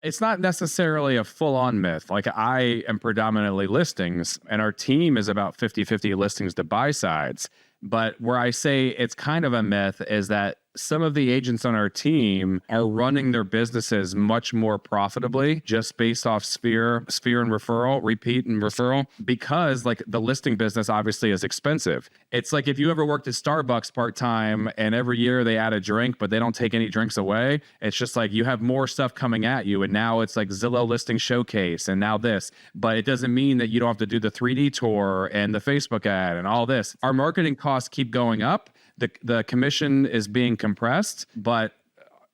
It's not necessarily a full-on myth. Like, I am predominantly listings, and our team is about 50-50 listings to buy sides. But where I say it's kind of a myth is that some of the agents on our team are running their businesses much more profitably just based off sphere and referral, repeat and referral, because like the listing business obviously is expensive. It's like if you ever worked at Starbucks part-time and every year they add a drink, but they don't take any drinks away. It's just like you have more stuff coming at you. And now it's like Zillow listing showcase and now this, but it doesn't mean that you don't have to do the 3D tour and the Facebook ad and all this. Our marketing costs keep going up. The commission is being compressed, but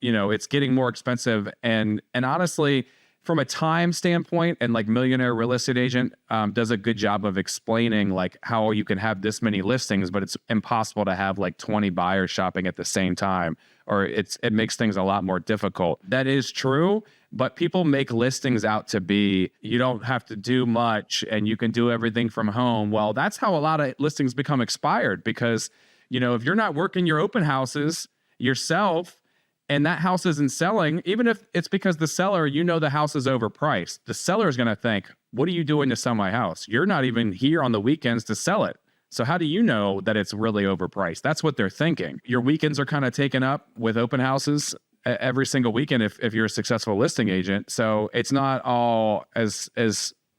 it's getting more expensive. And honestly, from a time standpoint, and like Millionaire Real Estate Agent does a good job of explaining like how you can have this many listings, but it's impossible to have like 20 buyers shopping at the same time, or it makes things a lot more difficult. That is true, but people make listings out to be, you don't have to do much and you can do everything from home. Well, that's how a lot of listings become expired because if you're not working your open houses yourself and that house isn't selling, even if it's because the seller, the house is overpriced, the seller is going to think, what are you doing to sell my house? You're not even here on the weekends to sell it. So how do you know that it's really overpriced? That's what they're thinking. Your weekends are kind of taken up with open houses every single weekend if you're a successful listing agent. So it's not all as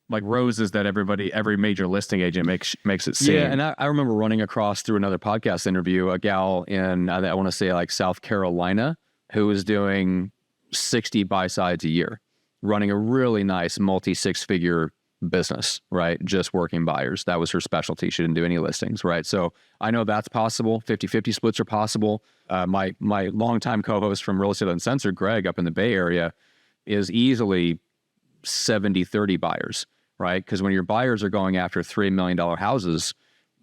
like roses that every major listing agent makes it seem. Yeah, and I remember running across through another podcast interview a gal in, I want to say like South Carolina, who was doing 60 buy sides a year, running a really nice multi-six-figure business, right? Just working buyers. That was her specialty. She didn't do any listings, right? So I know that's possible. 50-50 splits are possible. My longtime co-host from Real Estate Uncensored, Greg, up in the Bay Area, is easily 70-30 buyers. Right? Because when your buyers are going after $3 million houses,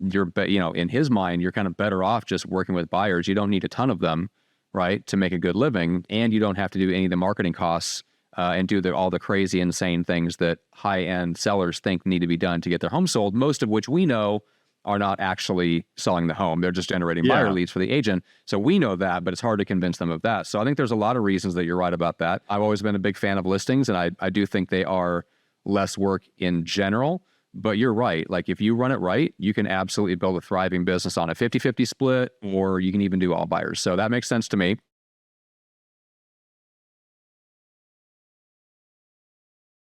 in his mind, you're kind of better off just working with buyers. You don't need a ton of them, right, to make a good living, and you don't have to do any of the marketing costs and do all the crazy, insane things that high-end sellers think need to be done to get their home sold, most of which we know are not actually selling the home. They're just generating buyer leads for the agent. So we know that, but it's hard to convince them of that. So I think there's a lot of reasons that you're right about that. I've always been a big fan of listings, and I do think they are less work in general, but you're right. Like if you run it right, you can absolutely build a thriving business on a 50-50 split, or you can even do all buyers. So that makes sense to me.